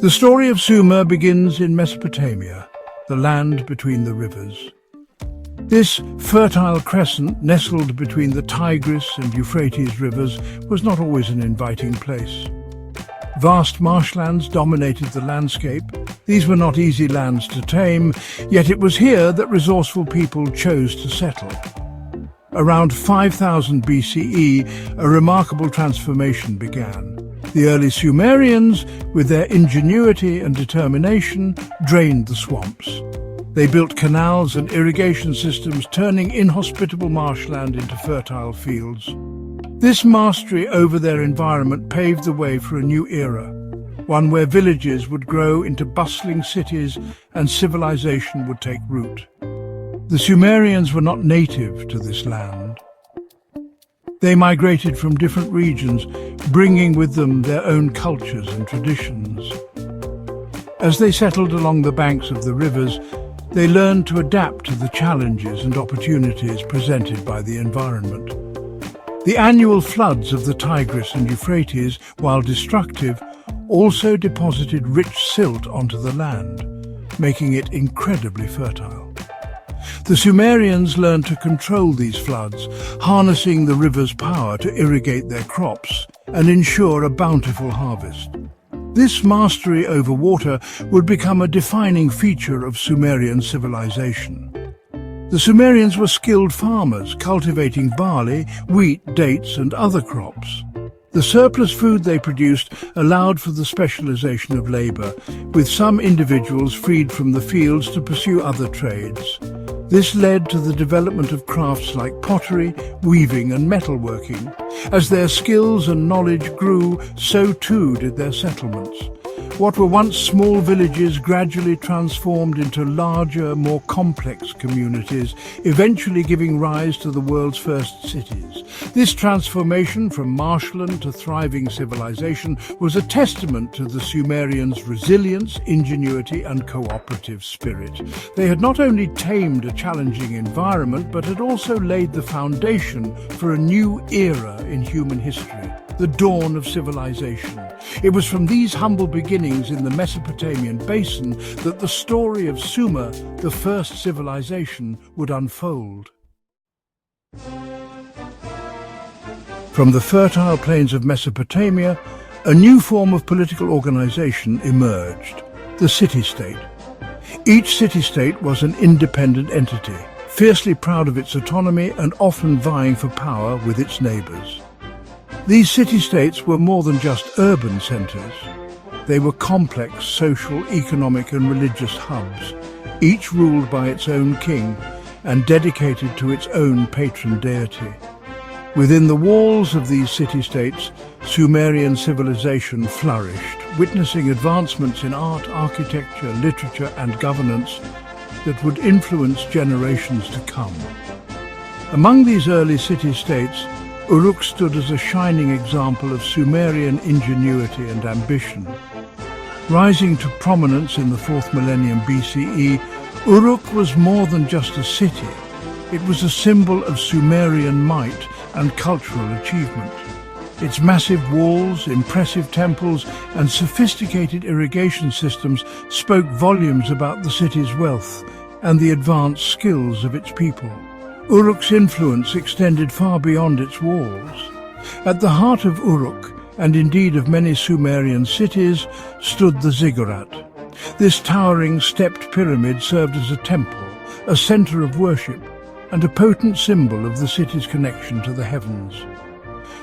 The story of Sumer begins in Mesopotamia, the land between the rivers. This fertile crescent, nestled between the Tigris and Euphrates rivers, was not always an inviting place. Vast marshlands dominated the landscape. These were not easy lands to tame, yet it was here that resourceful people chose to settle. Around 5000 BCE, a remarkable transformation began. The early Sumerians, with their ingenuity and determination, drained the swamps. They built canals and irrigation systems, turning inhospitable marshland into fertile fields. This mastery over their environment paved the way for a new era, one where villages would grow into bustling cities and civilization would take root. The Sumerians were not native to this land. They migrated from different regions, bringing with them their own cultures and traditions. As they settled along the banks of the rivers, they learned to adapt to the challenges and opportunities presented by the environment. The annual floods of the Tigris and Euphrates, while destructive, also deposited rich silt onto the land, making it incredibly fertile. The Sumerians learned to control these floods, harnessing the river's power to irrigate their crops and ensure a bountiful harvest. This mastery over water would become a defining feature of Sumerian civilization. The Sumerians were skilled farmers, cultivating barley, wheat, dates, and other crops. The surplus food they produced allowed for the specialization of labor, with some individuals freed from the fields to pursue other trades. This led to the development of crafts like pottery, weaving, and metalworking. As their skills and knowledge grew, so too did their settlements. What were once small villages gradually transformed into larger, more complex communities, eventually giving rise to the world's first cities. This transformation from marshland to thriving civilization was a testament to the Sumerians' resilience, ingenuity, and cooperative spirit. They had not only tamed a challenging environment, but had also laid the foundation for a new era in human history, the dawn of civilization. It was from these humble beginnings in the Mesopotamian basin that the story of Sumer, the first civilization, would unfold. From the fertile plains of Mesopotamia, a new form of political organization emerged, the city-state. Each city-state was an independent entity, fiercely proud of its autonomy and often vying for power with its neighbors. These city-states were more than just urban centers. They were complex social, economic and religious hubs, each ruled by its own king and dedicated to its own patron deity. Within the walls of these city-states, Sumerian civilization flourished, witnessing advancements in art, architecture, literature and governance that would influence generations to come. Among these early city-states, Uruk stood as a shining example of Sumerian ingenuity and ambition. Rising to prominence in the 4th millennium BCE, Uruk was more than just a city. It was a symbol of Sumerian might and cultural achievement. Its massive walls, impressive temples, and sophisticated irrigation systems spoke volumes about the city's wealth and the advanced skills of its people. Uruk's influence extended far beyond its walls. At the heart of Uruk, and indeed of many Sumerian cities, stood the ziggurat. This towering stepped pyramid served as a temple, a center of worship, and a potent symbol of the city's connection to the heavens.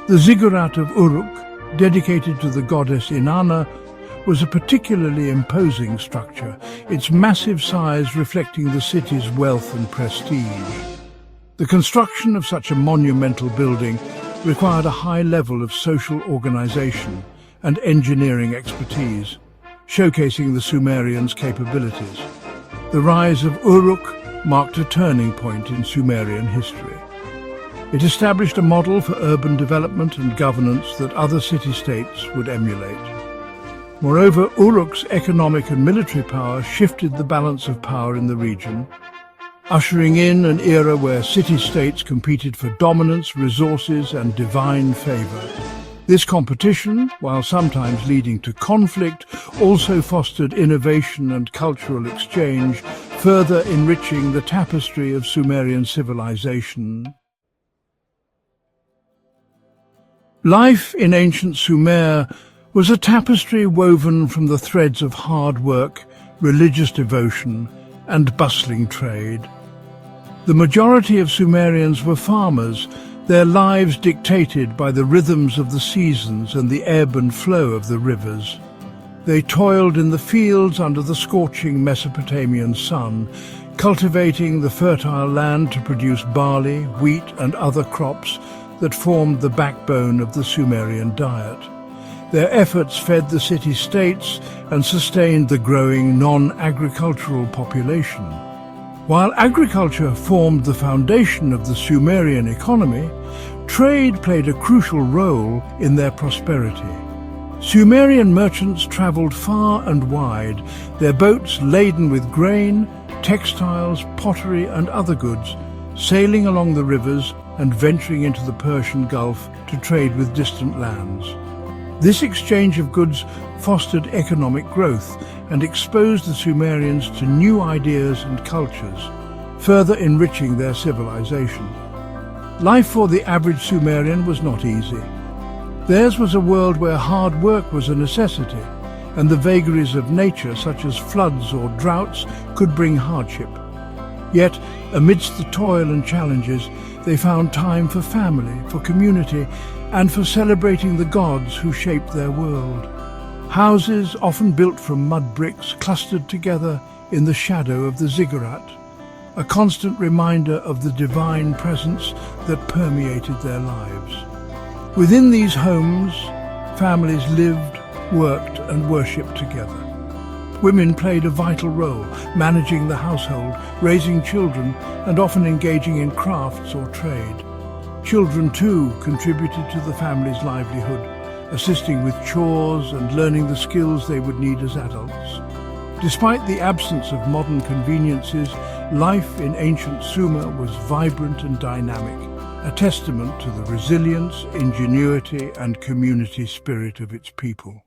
The ziggurat of Uruk, dedicated to the goddess Inanna, was a particularly imposing structure, its massive size reflecting the city's wealth and prestige. The construction of such a monumental building required a high level of social organization and engineering expertise, showcasing the Sumerians' capabilities. The rise of Uruk marked a turning point in Sumerian history. It established a model for urban development and governance that other city-states would emulate. Moreover, Uruk's economic and military power shifted the balance of power in the region, ushering in an era where city-states competed for dominance, resources and divine favor. This competition, while sometimes leading to conflict, also fostered innovation and cultural exchange, further enriching the tapestry of Sumerian civilization. Life in ancient Sumer was a tapestry woven from the threads of hard work, religious devotion, and bustling trade. The majority of Sumerians were farmers, their lives dictated by the rhythms of the seasons and the ebb and flow of the rivers. They toiled in the fields under the scorching Mesopotamian sun, cultivating the fertile land to produce barley, wheat and other crops that formed the backbone of the Sumerian diet. Their efforts fed the city-states and sustained the growing non-agricultural population. While agriculture formed the foundation of the Sumerian economy, trade played a crucial role in their prosperity. Sumerian merchants traveled far and wide, their boats laden with grain, textiles, pottery and other goods, sailing along the rivers and venturing into the Persian Gulf to trade with distant lands. This exchange of goods fostered economic growth and exposed the Sumerians to new ideas and cultures, further enriching their civilization. Life for the average Sumerian was not easy. Theirs was a world where hard work was a necessity, and the vagaries of nature, such as floods or droughts, could bring hardship. Yet, amidst the toil and challenges, they found time for family, for community, and for celebrating the gods who shaped their world. Houses, often built from mud bricks, clustered together in the shadow of the ziggurat, a constant reminder of the divine presence that permeated their lives. Within these homes, families lived, worked and worshipped together. Women played a vital role, managing the household, raising children, and often engaging in crafts or trade. Children, too, contributed to the family's livelihood, assisting with chores and learning the skills they would need as adults. Despite the absence of modern conveniences, life in ancient Sumer was vibrant and dynamic, a testament to the resilience, ingenuity, and community spirit of its people.